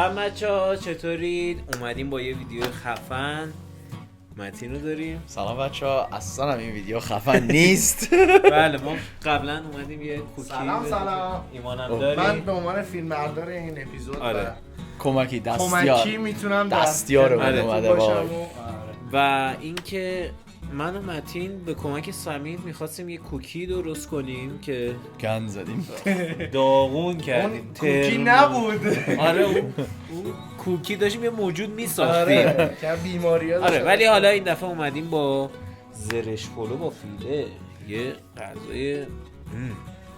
سلام بچه‌ها، چطورید؟ اومدیم با یه ویدیو خفن. متین رو داریم. سلام بچه‌ها، اصلا هم این ویدیو خفن نیست. بله ما قبلا اومدیم یه کوکی سلام ایمانم داریم. من به عنوان فیلمبردار این اپیزود آره. کمکی کمکی میتونم دستیار اومده باشم و اینکه من و متین به کمک سمیر می‌خواستیم یه کوکی درست کنیم که گند زدیم. داغون کردیم. کوکی نبود. آره اون کوکی داشتیم یه موجود میساختیم. آره که بیماری‌ها آره ولی حالا این دفعه اومدیم با زرش پلو با فیله یه غذای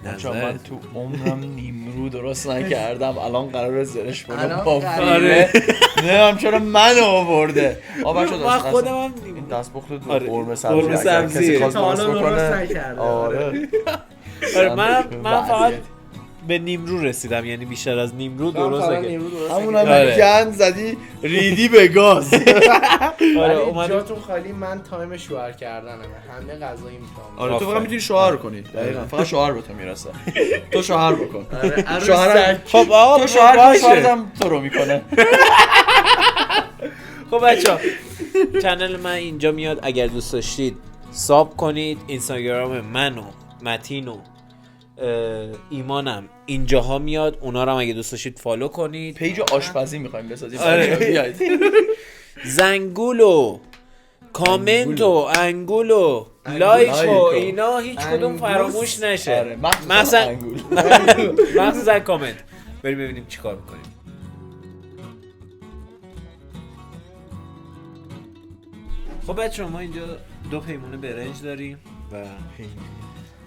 بچه‌ها من تو عمرم نیمرو درست نکردم، الان قراره زرش پلو الان با قراره. فیله. نمیدونم چرا منو آورده. من خودم هم این دستپخت دو آره. قرمه قرمه سبزی اگر سبزی. کسی خواست تا حالا درست درست بکنه. نکرده. آره. آره من فقط به نیمرو رسیدم، یعنی بیشتر از نیمرو درست نکردم. همون آره. هم گند زدی ریدی به گاز. آره ولی اومدیم. جاتون خالی، من تایم شوهر کردنمه، همه غذایی میتونم. آره تو فقط میتونی شوهر کنی. دقیقاً فقط شوهر به تو میرسه. تو شوهر بکن. عروس شوهر سگ. خب آقا تو شوهر باشه. شوهرم تو رو میکنه. خب بچه‌ها چنل من اینجا میاد، اگر دوست داشتید ساب کنید. اینستاگرام من و متین و ایمانم اینجاها میاد، اونا رو هم اگه دوست داشتید فالو کنید. پیج آشپزی میخوایم بسازیم. آره. بیاید. زنگول و کامنت و انگول و لایک و اینا هیچ کدوم انگوس. فراموش نشه. آره مخصوصا مثلا انگول. مخصوصا کامنت. بریم ببینیم چیکار میکنیم. خب بچه‌ها ما اینجا دو پیمونه برنج داریم و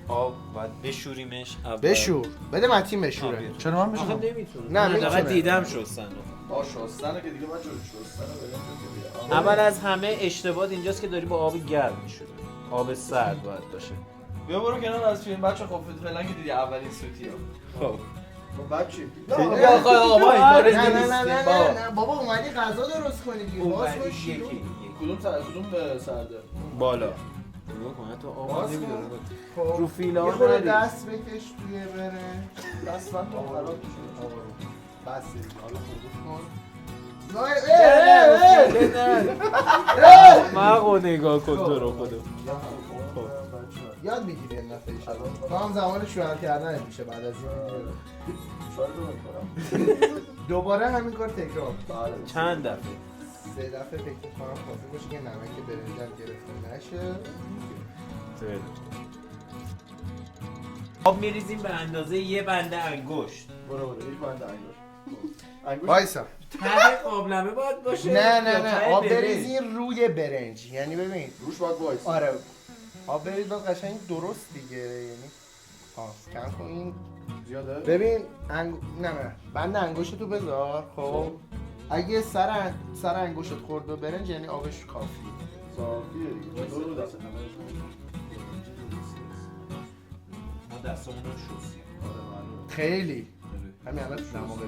آب باید بشوریمش اول. بشور بده متین بشوره. چرا من آخه بشم؟ نمیتونه. نه، من میتونه. فقط دیدم شستن. با شستنه که دیگه من شستنه اول از همه اشتباه اینجاست که داری با آب گرم میشوری. آب سرد باید باشه. بیا برو کنار از فیلم بچه. خب فعلا که دیدی اولین سوتیو. خب بچه بیا آقا ما این کار نه بابا اومدی غذا درست کنی دیگه. باز کن شیرو. کدوم به سرده؟ بالا. نگاه کن تو آب باز نمیداره. خب رو فیلا یه خورده نداری. دست بکش توی بره. دست من تو خراب شده. بس حالا خوب کن. مغو نگاه کن تو رو خدا. یاد میگیری این دفعه ایشالا. تو هم زمان شوهر کردن میشه بعد از این ویدیو. شاید رو میکنم. دوباره همین کار تکرار. چند دفعه 3 دفعه فکر می‌کنم کافی باشه که نمک برنجم گرفته نشه. آب میریزیم به اندازه یه بنده انگشت. برو یک بند انگوش. وایسا. ته قابلمه باید باشه. نه آب بریزین روی برنج. یعنی ببین روش باید وایس. آره آب بریز باید قشنگ درست دیگه، یعنی کم کن این زیاده؟ ببین نه بند انگشتتو بذار. خب اگه سر انگشت خورد به برنج یعنی آبش کافیه. صافیه دیگه. دو دست ما دستمون رو شستیم. خیلی همین الان دما بده.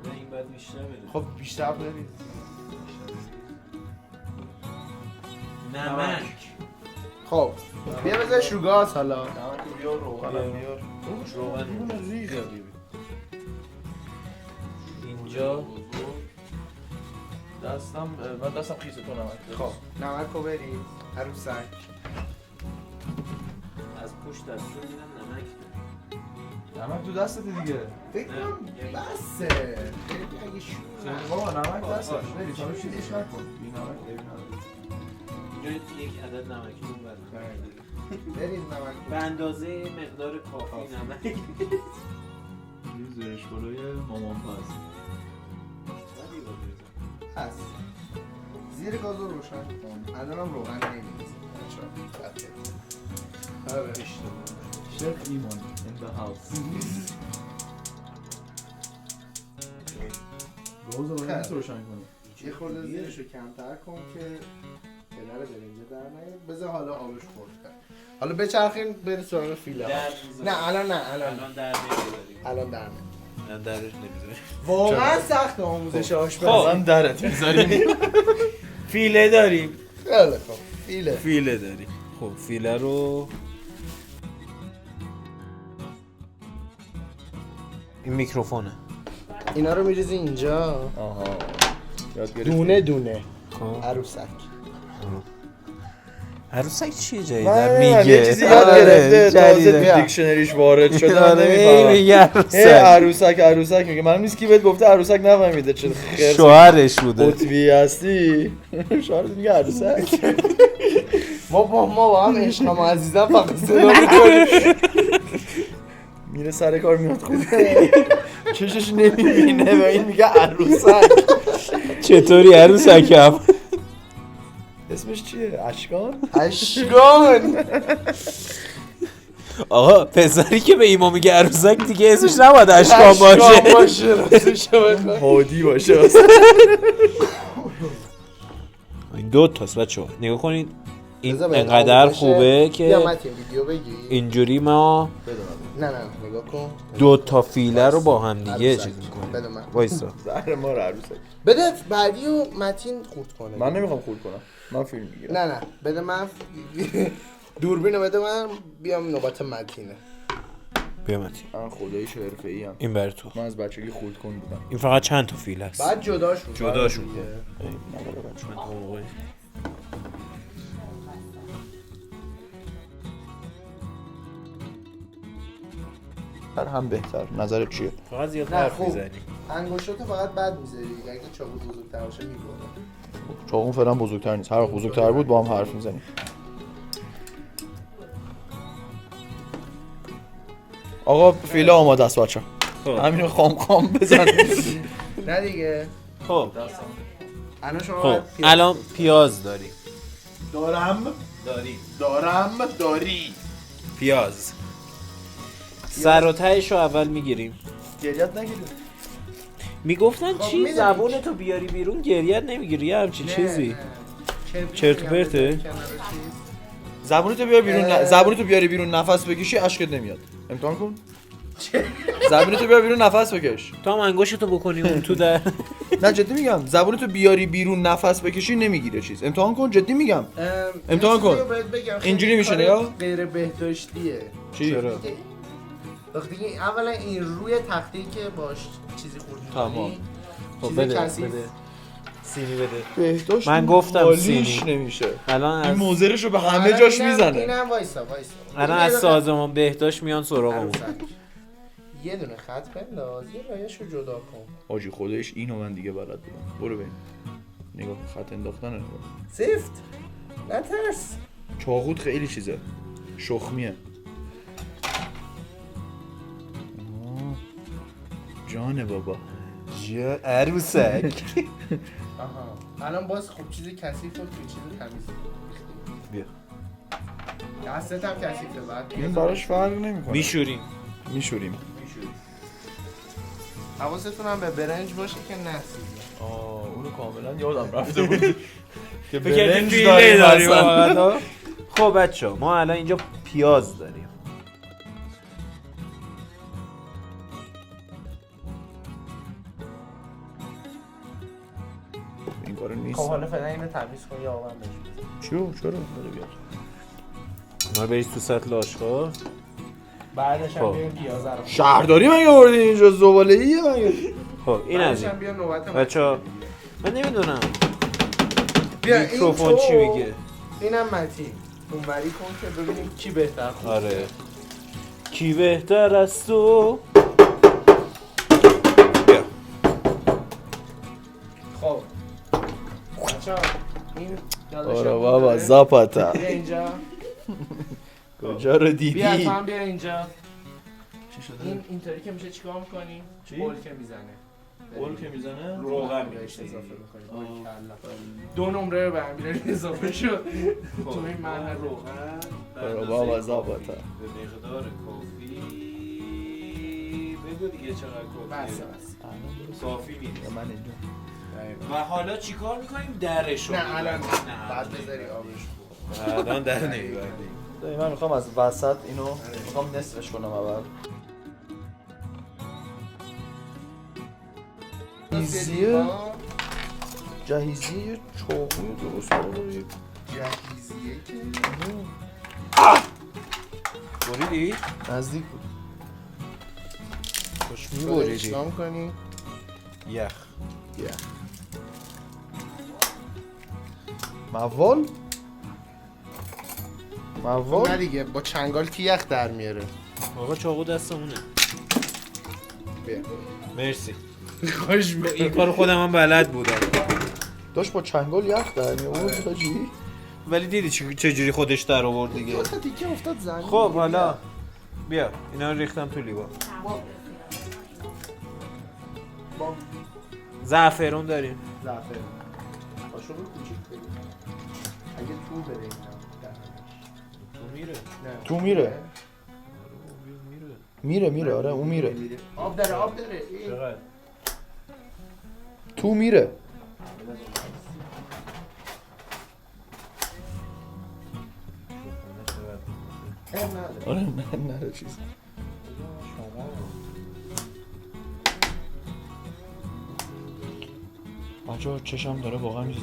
نه این باید بیشتر بده. خب بیشتر بریز. نمک. خب بیا بذارش رو گاز حالا. نمک بیار روغن بیار. روغن ریزه. اینجا دستم خیسه تو نمک. خب نمک رو بریز عروسک. از پشت دستور میدم نمک ده. نمک تو دستت دیگه. فکر کنم بسه. خیلی اگه شور بابا نمک دستت. بری تو چیزش نکن. بی نمک بری نداری. اینجا یک عدد نمکی اون برد. بریز نمک. به اندازه مقدار کافی نمک. یه زرش پلوی مامان پس. هست. زیر گاز رو روشن کن. الانم روغن نمیریزیم. آره شف ایمان in the house. گاز رو باید روشن کنی. یه خورده زیرش رو کمتر کن که کنار برنجه در نیاد. بذار حالا آبش خورد کرد. حالا بچرخین بریم سراغ فیله. نه الان الان در نمیذاریم. الان در نه. الان درش نمیذاریم. واقعا سخت آموزش آشپزی. الان درت میذاریم. فیله داریم. خیلی خوب. فیله داریم. خب فیله رو این میکروفونه. اینا رو میریزی اینجا آها یاد گرفتی. دونه دونه خب عروسک. عروسک چیه جایی من در نمی‌دونم، میگه یه چیزی یاد گرفته تازه تو دیکشنریش وارد شده من نمیفهمم. میگه عروسک عروسک میگه من نیست کی بهت گفته عروسک نفهمیده چه خرس شوهرش بوده قطبی هستی شوهرت میگه عروسک ما با هم عشقم عزیزم فقط صدا میکنیم. میره سر کار میاد خود چشش نمیبینه و این میگه عروسک. چطوری عروسکم اسمش چیه؟ اشکان؟ اشکان. آقا پسری که به ایما میگه عروسک دیگه اسمش نباید اشکان باشه هادی باشه. این دو تاست بچه ها نگاه کنید این بذار بهت انقدر آموزش. خوبه بیا که متین ویدیو بگی. اینجوری ما نه نگاه کن. دو تا فیله رو با هم دیگه عروسک. چیز میکنیم بده من. وایسا زهر ما رو عروسک. بده بعدی و متین خورد کنه. من نمیخوام خورد کنم من فیلم میگیرم. نه بده من. دوربینو بده من بیام نوبت متینه. بیا متی من خداییش حرفه‌ای ام. این بر تو من از بچگی خورد کن بودم. این فقط چند تا فیل است بعد جداشون جداشون هر هم بهتر نظرت چیه؟ فقط زیاد نه، حرف خوب. میزنی انگشتاتو فقط بد میذاری. اگه چاقو بزرگتر باشه میبره. چاقون فعلا بزرگتر نیست هر وقت بزرگتر بود با هم حرف میزنیم. آقا فیله آماده است بچه خب همینو خام بزن. نه دیگه. خب الان شما خب باید پیاز. الان پیاز داریم داری. پیاز سر و تهش رو اول میگیریم گریت نگیری میگفتن خب، چی می‌دونی. زبونتو بیاری بیرون گریت نمیگیری یه همچین چیزی چرت و پرته؟ زبونتو بیار بیرون زبونتو بیاری بیرون نفس بکشی اشکت نمیاد امتحان کن. زبونتو بیار بیرون نفس بکش. تو هم انگشتو بکنی اون تو در نه جدی میگم زبونتو بیاری بیرون نفس بکشی نمیگیره چیز امتحان کن جدی میگم امتحان کن. اینجوری میشه نگاه. غیر بهداشتیه. چی؟ چرا؟ وقتی که اولا این روی تختی که باش چیزی خورد تمام. می‌کنی خب چیز بده کثیف. بده سینی بده بهداشت من گفتم حالیش سینی. نمیشه الان این از موزرشو به همه جاش میزنه. اینم وایسا الان از سازمان بهداشت میان سراغمون یه دونه خط بنداز یه رایشو جدا کن. آجی خودش اینو من دیگه بلد بودم. برو ببین نگاه خط انداختن نگاه. زفت نترس. چاقوت خیلی چیزه شخمیه. جان بابا جا عروسک آها الان باز خوب چیزی کثیف و توی چیزی تمیز. بیا دستت هم کثیفه بعد این براش فرق نمیکنه. میشوریم میشوریم. حواستون هم به برنج باشه که نسیزه. اونو کاملا یادم رفته بود که فکر برنج فیله داریم اصلا. واقعا. خب بچه ما الان اینجا پیاز داریم این کارو نیست. خب حالا فعلا اینو تمیز کن یا آبم بهش بزن. چرا بده بیاد. ما بریز تو سطل آشغال بعدش هم خب. بیایم پیازه رو شهرداری مگه آوردی اینجا زباله‌ایه مگه. خب این از بعدش این هم بیا نوبت بچه من نمیدونم بیا این میکروفون تو، چی میگه اینم متی اونوری کن که ببینیم کی بهتر خورد. آره کی بهتر از تو بیا خب بچه‌ها این آره بابا زاپاتا بیا اینجا. کجا رو دیدی؟ بیا تو هم بیا اینجا. چی شده؟ این اینطوری که میشه چیکار می‌کنی؟ چی؟ بولکه میزنه. بول که میزنه؟ روغن بهش اضافه می‌کنی. دو نمره به امیرعلی اضافه شد. تو این مرحله روغن آره بابا زاپاتا به مقدار کافی بگو دیگه چقدر بس کافیه بس. کافی نیست من اینجا و حالا چیکار میکنیم درشو نه الان نه بعد بذاری آبش خوب. الان در نمیبردیم من میخوام از وسط اینو میخوام نصفش کنم اول. جهیزیه چاقوی درست داری. جهیزیه که بریدی؟ نزدیک بود. خوش می‌بریدی. چیکار می‌کنی؟ یخ موال نه دیگه با چنگال کی یخ در میاره. آقا چاقو دستمونه. بیا مرسی. خوش این کار خودم هم بلد بودم. داشت با چنگال یخ در می‌آورد حاجی. ولی دیدی چجوری خودش در آورد دیگه. دو تا تیکه افتاد زمین. خب حالا بیا اینا رو ریختم تو لیوان. زعفرون داریم. زعفرون قاشق کوچیک بگیر. اگه تو بره اینا تو میره. نه تو میره آره اون میره. آب داره چقدر؟ تو میره. آره نه چیز. بچه‌ها چشم داره واقعا میزه.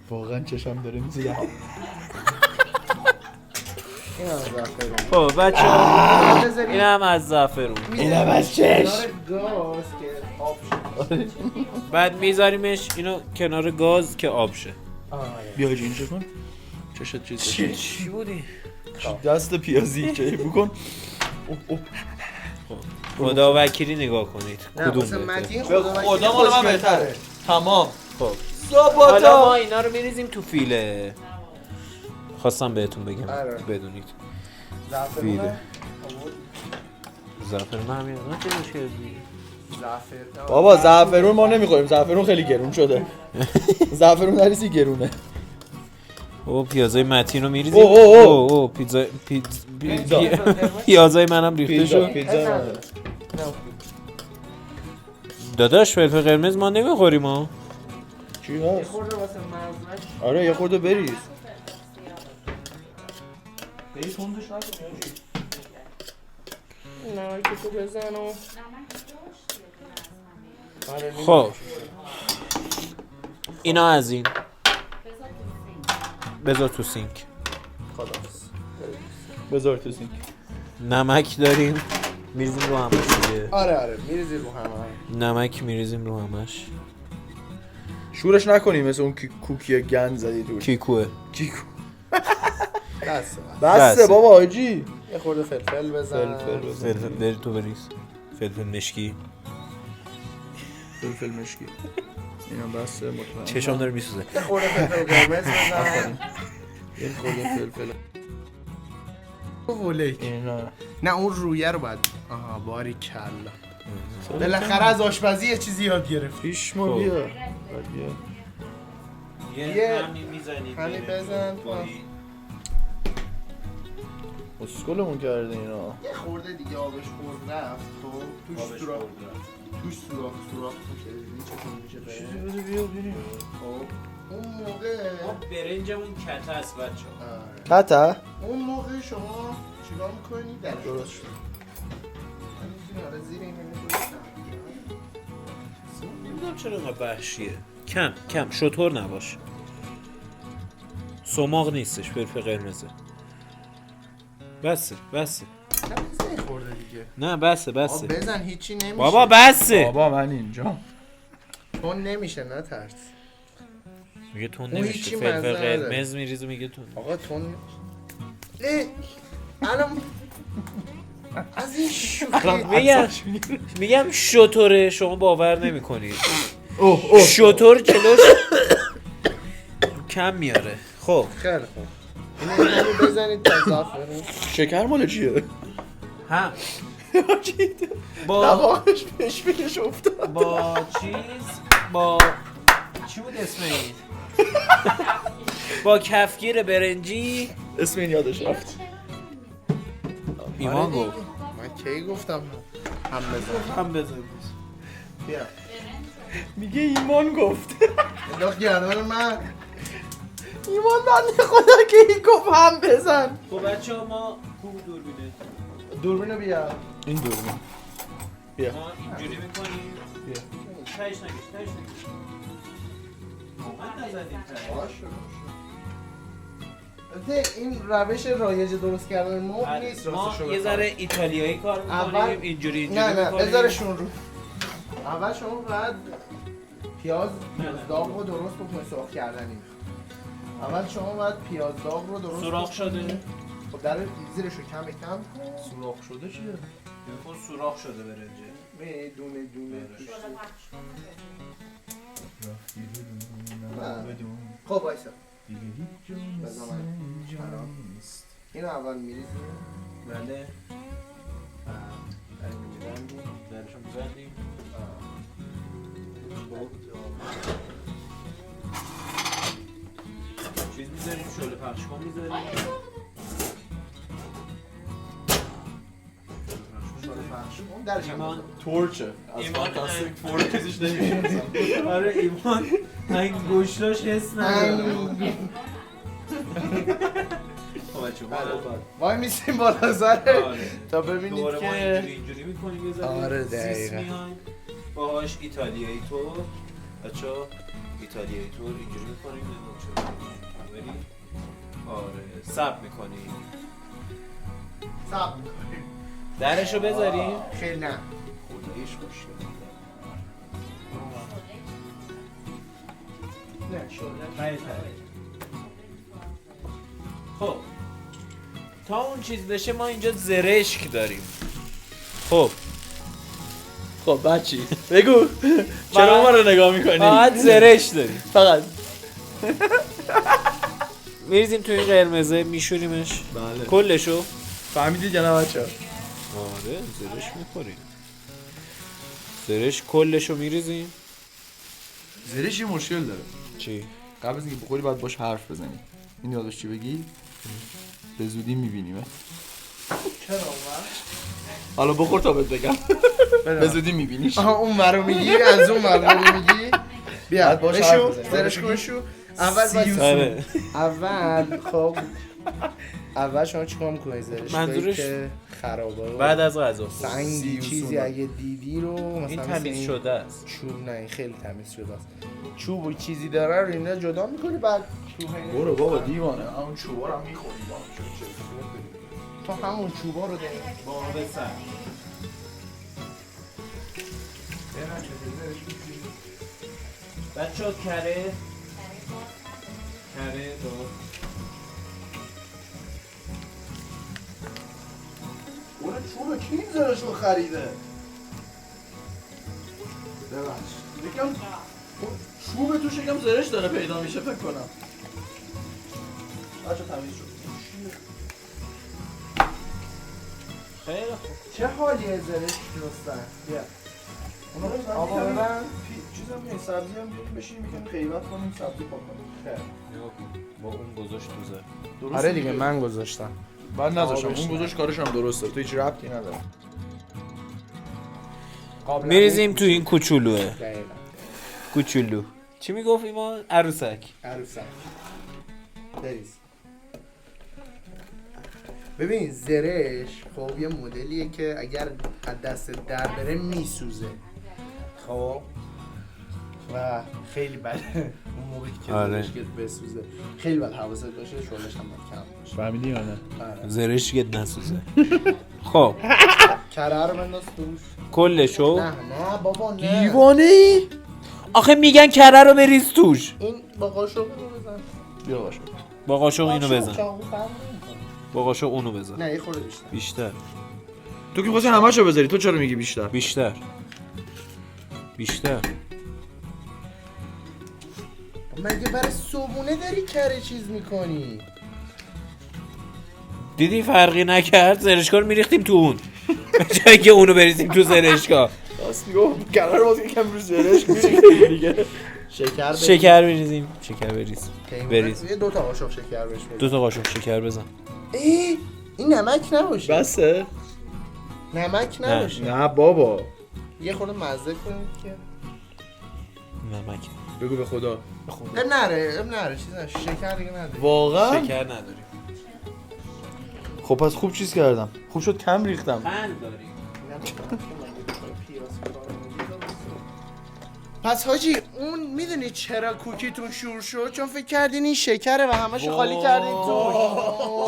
واقعا چشم داره میزه. این هم زعفرون. خب بچه این هم از زعفرون. اینم از چشم. گاز که آب شد. بعد میذاریمش اینو کنار گاز که آب شه. بیا حاجی این چه کن. چشت چیز بشه. چی بودی؟ دست پیازی که بکن. خدا وکیلی نگاه کنید. نه کدوم مثلا بهتره؟ متین خدا مال من بهتره. تمام. خب حالا ما زاباتا. اینا رو میریزیم تو فیله. خواستم بهتون بگم آره. بدونید. زعفرون فیله. زعفرون همین الان چه مشکلی؟ زعفرون بابا زعفرون ما نمیخوریم. زعفرون خیلی گرون شده. زعفرون نریزی گرونه. او پیازای متین رو میریزیم. اوه. پیتزا پیتزا. پیازای منم ریخته شد. پیتزا. داداش فلفل قرمز ما نمیخوریم ها. چی هست؟ خورده واسه مزمش. آره یه خورده بریز. بریز خوندش نکنی نه که تو بزن و خب اینا از این بذار تو سینک. خلاص بذار تو سینک. نمک داریم میریزیم رو همش دیگه. آره میریزی رو همه. نمک میریزیم رو همش. شورش نکنی مثل اون کوکی گند زدی روش. کیکوه. کیکو. بسه بابا حاجی. یه خورده فلفل بزن. فلفل بری تو بریز. فلفل مشکی. فلفل مشکی. اینا بسه مطمئن. چشام داره میسوزه. یه خورده فلفل قرمز بزن. یه خورده فلفل. ولی اینا. نه اون رویه رو باید. آها باری کلا. بالاخره از آشپزی یه چیزی یاد گرفت. پیش ما بیا. یه همین میزنیم. همین بزن. اسکلمون کرده اینا. یه خورده دیگه آبش خورد رفت. خب توش سوراخ میشه. چطور میشه بره؟ بده بیا بریم. خب اون موقع برنجمون کته است بچه. کتا؟ اون موقع شما چیکار میکنی؟ درست شد. آره زیر این نمیدونم چرا اینقدر وحشیه. کم شطور نباش. سماق نیستش فلفل قرمزه. بسه خورده دیگه. نه بسه بزن هیچی نمیشه. بابا بسه. بابا من اینجا. تون نمیشه نه ترس. میگه تون اون نمیشه هیچی فلفل مزه نداره. قرمز میریزه میگه تون. آقا تون الان از این شوخی میگم شطوره شما باور نمیکنید. اوه شطور کلوش کم میاره. خب خیلی خوب اینو بزنید تا زعفرون. شکر مال چیه؟ هم دماغش پیش افتاد. با چی بود اسم این؟ با کفگیر برنجی. اسم این یادش رفت. ایمان گفت من کی گفتم هم بزن بیا میگه ایمان گفت. انداخت گردن من. ایمان بنده خدا که این گفت هم بزن. خب بچه ها ما خوب دوربینه دوربینو بیا. این دوربین. بیا. ما اینجوری میکنیم. بیا. تایش نگیش من نزدیم تایش. این روش رایج درست کردن مرغ نیست ما راستشو یه بخوای. ذره ایتالیایی کار اول- می‌کنیم اینجوری نه می‌کنیم. بذارشون رو. اول شما باید پیاز داغ رو درست بکنید سرخ کردنی. اول شما باید پیاز داغ رو درست سوراخ بکنید. شده؟ خب در زیرش رو کم کم کن. سوراخ شده چیه؟ بکن سوراخ شده برنجه. می دونه دونه توش. خب وایسا. بذار من. اینو اول میریزیم. بله. اینو می‌بندیم. درشو می‌بندیم. چیز می‌ذاریم شعله پخش کن می‌ذاریم. درش هم ایمان بذار. تورچه از ایمان فانتاستیک فور چیزیش نمیشه. آره ایمان انگشتاش حس نداره. خب بچه وای میسیم بالا سره آره. تا ببینید دوباره ما که اینجوری می‌کنیم یه ذره. آره، سیس دقیقاً. میایم. باهاش ایتالیایی طور بچه‌ها ایتالیایی طور اینجوری می‌کنیم آره سب می‌کنیم. صبر میکنیم درشو بذاریم. خیلی نه خداییش خوشگله. نه شده خب تا اون چیز بشه ما اینجا زرشک داریم. خب خب بچی بگو چرا ما رو نگاه میکنی؟ فقط زرش داریم. فقط میریزیم تو این قرمزه میشوریمش بله کلشو. فهمیدید یا نه بچه‌ها؟ آره زرش میخوریم. زرش کلشو میریزیم. زرش یه مشکل داره. چی؟ قبل از اینکه بخوری باید باش حرف بزنی. این یادش چی بگی؟ به زودی میبینیم. چرا اون حالا بخور تا بهت بگم. به زودی میبینیش. آها اون مرو میگی از اون مرو میگی بیا بعد باش بشو حرف بزنی. زرش کن شو اول باید آره. اول خب اول شما چیکار میکنی زرش منظورش که خرابه رو بعد از غذا خورد. سنگی سی چیزی اصول. اگه دیدی رو مثلا این مثل تمیز این شده است. چوب نه این خیلی تمیز شده است چوب و چیزی داره رو اینا جدا میکنی بعد چوب اینا برو بابا دیوانه همون چوبا رو هم میخوری تو همون چوبا رو داری با به سر. بچه ها کره دو برو چوب کی این زرش رو خریده ببخش یکم چوب توش یکم زرش داره پیدا میشه فکر کنم. بچه تمیز شد خیلی خوب. چه حالیه زرش درستن بیا آبا ببن چیزم نیست سبزی هم بیاریم بشینیم یکم غیبت کنیم سبزی پاک کنیم. نگاه کن. با اون گذاشت تو زر. درسته آره دیگه من گذاشتم من نذاشتم آبش اون نه. گذاشت کارش هم درسته تو هیچ ربطی نداره. میریزیم تو این کوچولوه. دقیقاً کوچولو. چی میگفت ایمان؟ عروسک. عروسک بریز ببین زرش خب یه مدلیه که اگر از دست در بره میسوزه خب و خیلی بده اون موقعی که آره. زرش که بسوزه خیلی باید حواست باشه شغلش هم باید کم باشه فهمیدی یا نه؟ آره. زرش که نسوزه. خب کره رو بنداز توش کلشو. نه نه بابا نه دیوانه ای؟ آخه میگن کره رو بریز توش. این با قاشق رو بزن بیا باشه. با قاشق اینو قاشق بزن. چاقو فرق نمی‌کنه. با قاشق اونو بزن. نه یه خورده بیشتر بیشتر. تو که خواستی همه‌شو بذاری تو چرا میگی بیشتر؟ بیشتر. بیشتر. مگه برای صبونه داری کره چیز میکنی دیدی فرقی نکرد زرشکا رو میریختیم تو اون به جایی که اونو بریزیم تو زرشکا. راست میگم کره رو واسه یکم روش زرش می‌ریختی دیگه. شکر بریز. شکر بریزیم. شکر بریز. بریز. یه 2 تا قاشق شکر بهش بریز 2 تا قاشق شکر بزن. این نمک نباشه بسه؟ نمک نباشه نه بابا یه خورده مزه کنید که نمک. بگو به خدا. اب نره چیز نشه شکر دیگه نداری واقعا؟ شکر نداریم. خب پس خوب چیز کردم. خوب شد کم ریختم. قند داریم. پس حاجی اون میدونی چرا کوکیتون شور شد؟ چون فکر کردین این شکره و همشو خالی کردین توش.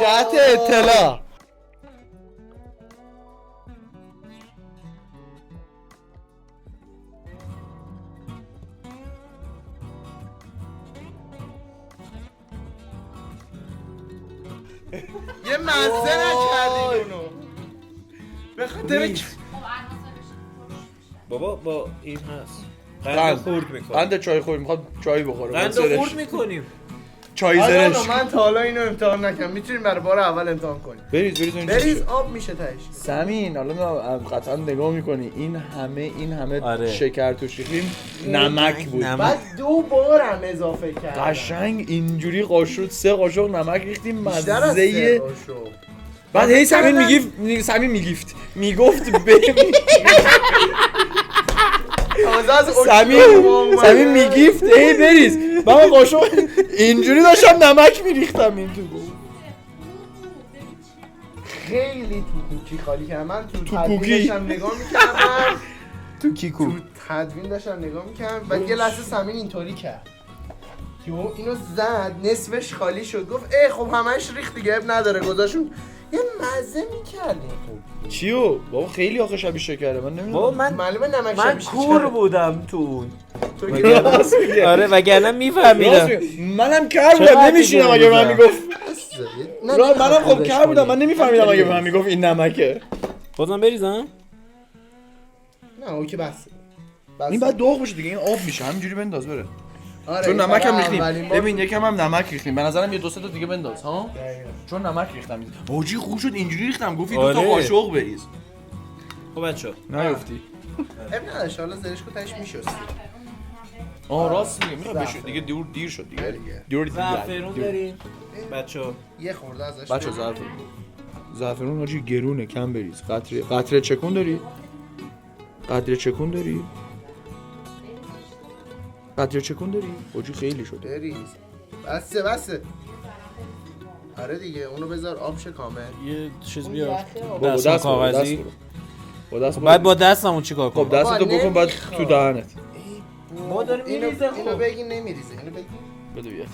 جهت اطلاع. یه مزه نکردین اونو به خاطر بابا با این هست قند قند خورد میکنیم. قند چای خورد میخواد چای بخوره. قند زرش. خورد میکنیم. چای آره زرش. من تا حالا اینو امتحان نکردم. میتونیم برای بار اول امتحان کنیم. بریز آب میشه تهش. سمین حالا قطعا نگاه میکنی این همه آره. شکر توش ریختیم نمک بود. بعد 2 بار هم اضافه کردم. قشنگ اینجوری قاشق 3 قاشق نمک ریختیم بیشتر از مزه. 3 قاشق. بعد هی میگفت سمین میگفت هی بریز. من قاشق اینجوری داشتم نمک میریختم این تو. خیلی تو کوکی خالی کردم. من تو تو تدوین کوکی. داشتم نگاه میکردم. تو کیکو تو تدوین داشتم نگاه میکردم. بعد یه لحظه سمین اینطوری کرد. یهو اینو زد نصفش خالی شد. گفت ای خب همش ریخت دیگه اب نداره. گذاشون یه مزه میکردیم. خب چیو بابا خیلی آخه شبیه شکره من نمیدونم. بابا من معلومه نمک من شبیه کور شکره. بودم تو اون. تو که راست میگی. آره وگرنه میفهمیدم. منم کر بودم نمیشینم اگه من میگفت. نه، منم خب خودش کر بودم کنی. من نمیفهمیدم اگه من میگفت این نمکه. بازم بریزم؟ نه اوکی بس. این بعد داغ بشه دیگه این آب میشه همینجوری بنداز بره. آره چون نمک هم ریختیم. اولین بار ببین یکم هم نمک ریختیم. به نظرم یه 2 تا دیگه بنداز ها. دقیقاً. چون نمک ریختم. واجی خوب شد اینجوری ریختم گفتی 2 تا آره. قاشق بریز. خب بچا نیافتی. اب نداشت حالا زرشکو تهش میشستی. راست میگه میخواد بشه دیگه دیر شد دیگه. دیر زعفرون داریم بچا. یه خورده ازش بچا بگیر. زعفرون حاجی گرونه کم بریز. قطره چکون داری؟ قطره چکون داری؟ حاجی خیلی شده. بریز. بسه. آره دیگه اونو بذار آب شه کامل. یه چیز بیار. با دست کاغذی. با دست بعد با دستمون چیکار خب کنم؟ دستتو بکن بعد تو دهنت. ما داریم میریزه اینو خب. بگی نمیریزه. اینو بگی. بده بیاد.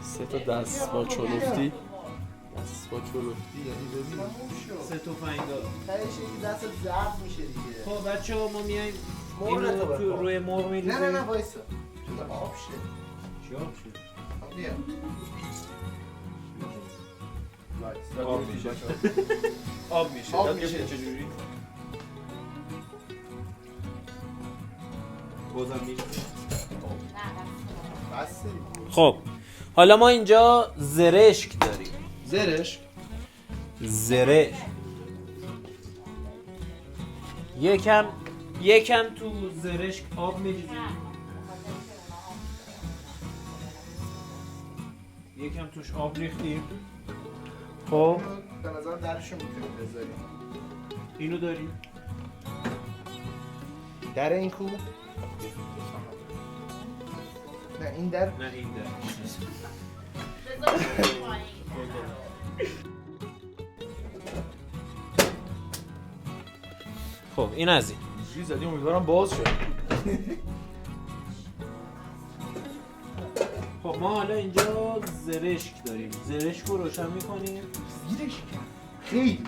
3 تا دست با چلفتی. یعنی ببین. 3 تفنگ دار. تهش این دست ضرب میشه دیگه. خب بچه ها ما میایم مرغ اینو تو تو بخور. روی مرغ میریزیم. نه وایسا. تو آب شه. چی آب شد؟ آب بیا. آب میشه. آب میشه. آب میشه. چجوری؟ بازم میشه. بس خب حالا ما اینجا زرشک داریم. زرشک یکم تو زرشک آب میریزیم. یکم توش آب ریختیم. خب به نظر درشو میتونیم بذاریم. اینو داریم. در این کو؟ نه این در. نه این در. خب این از این. چیزی زدی امیدوارم باز شه. خب ما حالا اینجا زرشک داریم. زرشک رو روشن میکنیم. زیرش خیلی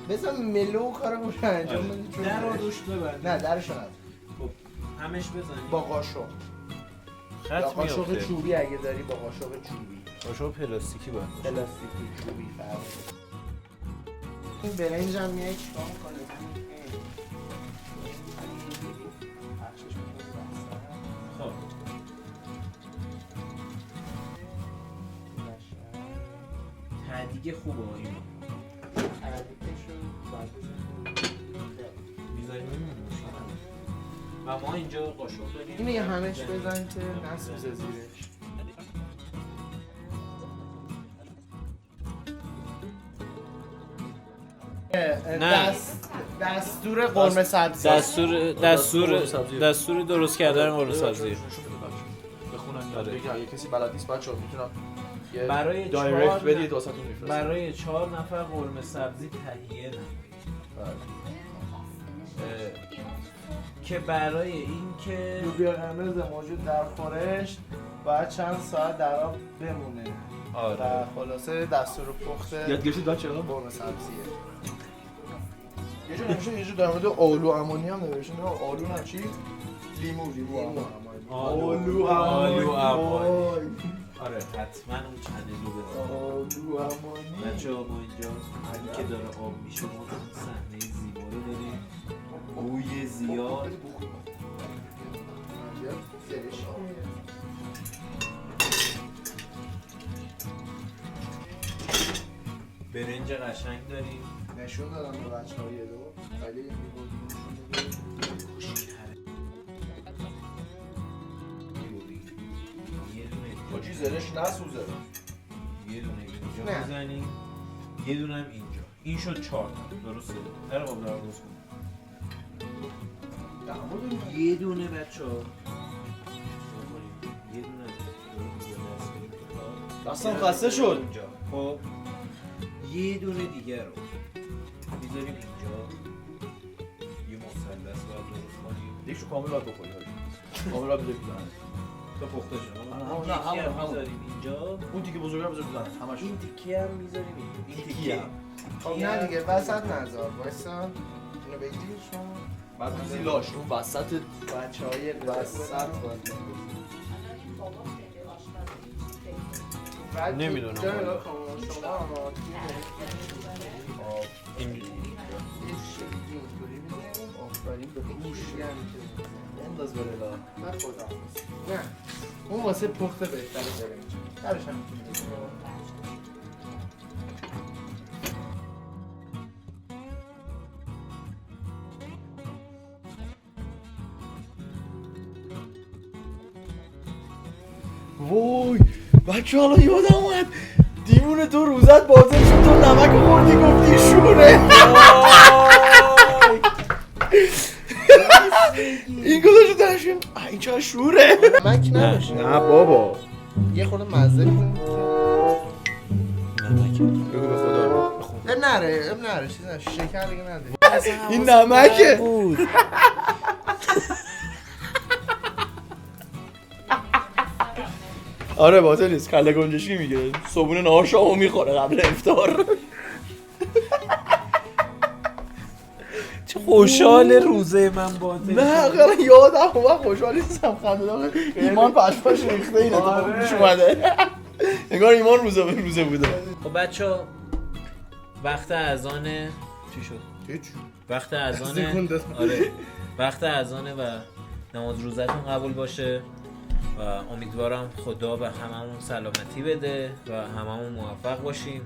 بذار ملو کارو باشه انجام بدی چون در رو دوش ببند. نه درشو نزن. خب همش بزنیم. با قاشق یا خط قاشق میافته. چوبی اگه داری با قاشق چوبی قاشق پلاستیکی باید. پلاستیکی چوبی فرق این برنج هم میای چیکار می‌کنی؟ خب تهدیگ خوبه این. میذاریم و ما اینجا قاشق داریم. اینو یه همش بزن که نسوزه زیرش. نه. دستور قرمه سبزی. دستور درست کردن قرمه سبزی. بخونن آره. یاد اگه کسی بلد نیست بچه‌ها میتونم یه برای دایرکت 4 بدید واسهتون میفرستم. برای 4 نفر قرمه سبزی تهیه نمید. که برای اینکه لوبیا قرمز موجود در خورش باید چند ساعت در آب بمونه آره و خلاصه دستور پخت یاد گرفتید بچه ها؟ قرمه سبزیه. یه جور نمیشه یه جور در مورد آلو امانی هم نوشته. نه آلو نه چی؟ لیمو امانی. آلو امانی آره حتما اون چنلو بذار. آلو امانی بچه ها ما اینجا همین که داره آب میشه ما صحنه زیبا رو داریم، بوی زیاد. برنج قشنگ داریم. نشون دادم به بچه‌ها یه دو خیلی یه دونه حاجی زرش نسوزه. یه دونه اینجا نه. بزنیم، یه دونه هم اینجا. این شد 4 تا درسته؟ در قابل درست کن. یه دونه بچه ها یه دونه دستم خسته شد. اینجا. خب یه دونه دیگه رو میذاریم اینجا، یه مثلث باید درست کنیم. یکشو کامل باید بکنی کامل باید بذاری بزنن تا پخته شد. نه، یکی هم همون. میذاریم اینجا، اون تیکه بزرگه بذار بزنن همش این تیکه هم میذاریم اینجا. این تیکه هم خب نه دیگه وسط نذار وایسا اینو بگیر شما بعد میزی لاش اون وسط بچه‌های وسط باید بعد نمیدونم. اینجا نگاه کن. شما آماده این یه شکلی اینطوری می‌زنیم. آفرین به هوش انداز بره لا نه خدا نه اون واسه پخت بهتره برنج درش هم می‌تونی بزنی. وای بچه حالا یادم اومد دیمون تو روزت بازه شد تو نمک خوردی گفتی شوره این گذاشت درشیم این چه شوره نمک نباشه نه بابا یه خورده مزه کنیم بگو به خدا اب نره چیز نشه شکر دیگه نده این نمکه آره باطل نیست کله گنجشی میگه صبحونه نهار شامو میخوره قبل افطار چه خوشحال روزه من باطل. نه قرار یادم اومد خوشحال نیستم خنده دارم ایمان پشپاش ریخته اینه تو پیش اومده انگار ایمان روزه بوده خب بچه وقت اذان چی شد؟ هیچ وقت اذان سکونده. آره وقت اذانه و نماز روزتون قبول باشه و امیدوارم خدا به هممون سلامتی بده و هممون موفق باشیم.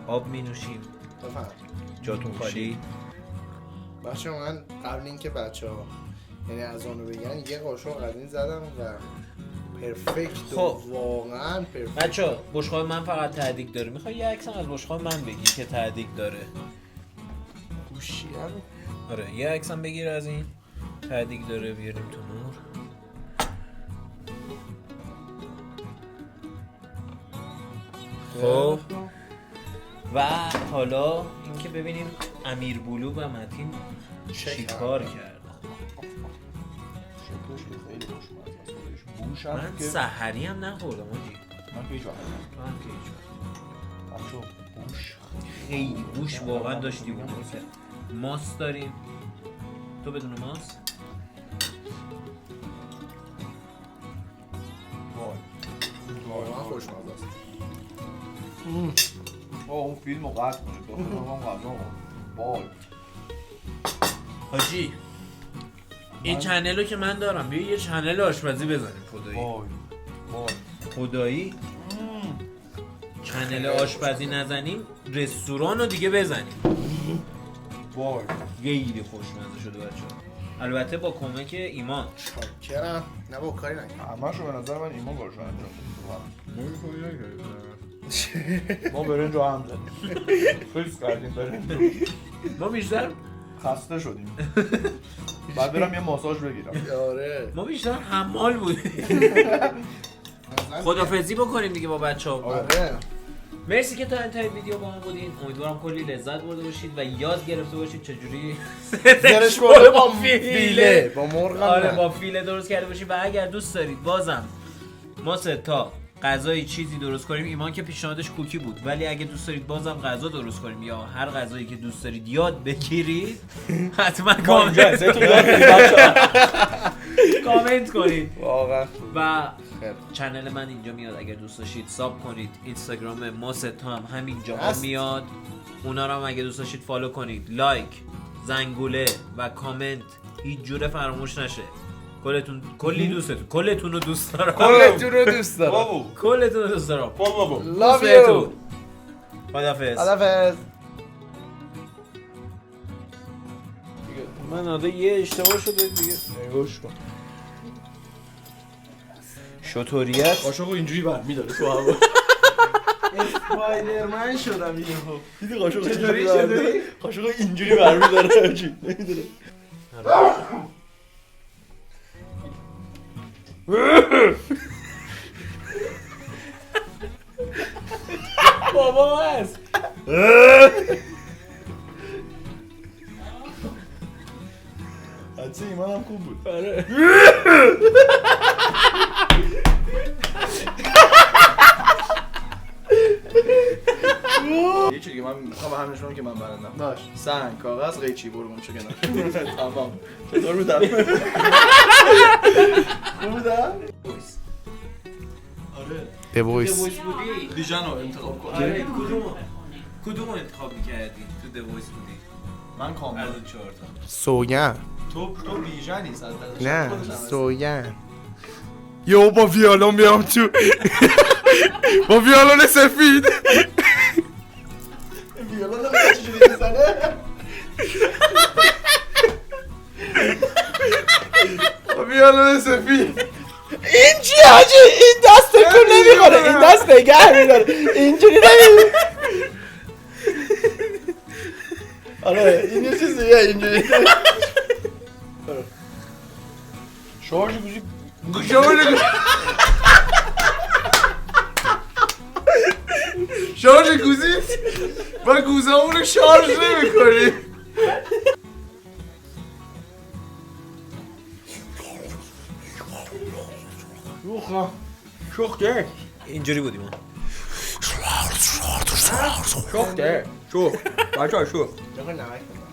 آب می نوشیم، بفهم جاتون خالی. بچه من قبل اینکه بچه ها یعنی از اونو بگن یه قاشق از این زدم و پرفکت و خب. واقعا پرفکت. بچه بشقاب من فقط تعدیق داره، میخوای یه عکس هم از بشقاب من بگی که تعدیق داره؟ گوشی آره یه عکس هم بگیر از این تعدیق داره بیاریم تو نور. خب و حالا اینکه ببینیم امیر بلو و متین چی کار کردن. شکلش که خیلی خوشمزه است خودش بوش هم من که سحری هم نخوردم آجی. من که هیچ وقت تو هم که هیچ وقت. بچه بوش خیلی بوش واقعا داشتی بود. ماست داریم. تو بدون ماست؟ واقعا خوشمزه است. اون فیلم رو قطع کنید داخل من غذا وای حاجی این چنل رو که من دارم بیا یه چنل آشپزی بزنیم خدایی. وای خدایی چنل آشپزی نزنیم رستوران رو دیگه بزنیم. وای خیلی خوشمزه شده بچه‌ها. البته با کمک ایمان. چاکرم نه با کاری نکنم. همشو به نظر من ایمان کارشو انجام داد ما برنج رو هم زدیم خیلی کردیم برنج ما بیشتر خسته شدیم بعد برم یه ماساژ بگیرم آره ما بیشتر حمال بودیم. خدافظی بکنیم دیگه با بچه‌ها. آره مرسی که تا انتهای ویدیو با ما بودین. امیدوارم کلی لذت برده باشید و یاد گرفته باشید چجوری زرش بالا با فیله با مرغ. آره با فیله درست کرده باشید. و اگر دوست دارید بازم ما سه تا غذای چیزی درست کنیم، ایمان که پیشنهادش کوکی بود، ولی اگه دوست دارید بازم غذا درست کنیم یا هر غذایی که دوست دارید یاد بگیرید حتما کامنت کنید واقعا. و چنل من اینجا میاد، اگر دوست داشتید ساب کنید. اینستاگرام ما سه تا هم همینجا میاد، اونا رو هم اگه دوست داشتید فالو کنید. لایک، زنگوله و کامنت هیچ جوره فراموش نشه. کلی دوستتون، کلتون رو دوست دارم. کلتون رو دوست دارم. بابو کلتون رو دوست دارم. بابو Love you. خدافظ. خدافظ. من آده یه اشتباه شده دیگه. نگوش کن. شطوریت قاشقو اینجوری برمی‌داره تو هوا. اسپایدرمن شدم یهو. دیدی قاشقو چطوری؟ قاشقو اینجوری برمی‌داره آجی. نمی‌دونه. بابا هست. حدث ایمان هم خوب بود. آره. یه چیزی که من میخوام به همین شما که من برندم. باش. سنگ، کاغذ، قیچی برو گم کنار. تمام. چطور بودم؟ خوب بودم؟ آره. The Voice. بودی؟ دیجان رو انتخاب کن. آره کدوم انتخاب میکردی تو The Voice بودی؟ من کامل. از اون 4 تا. سوگن. تو بیژنی صد نه سوگن. یو با ویالون میام تو. با ویالون سفید. ویولون رو چجوری میزنه؟ با ویالون سفید. این چی حاجی؟ این دست تکون نمیخوره، این دست نگه میداره، اینجوری نمیداره. آره این یه چیزیه اینجوری. شارژ گوشی شارژ گوزید و گوزه رو شارژ نمی کنی. شوخ ده اینجوری بودیم ما. شوخ ده شوخ بچه ها شوخ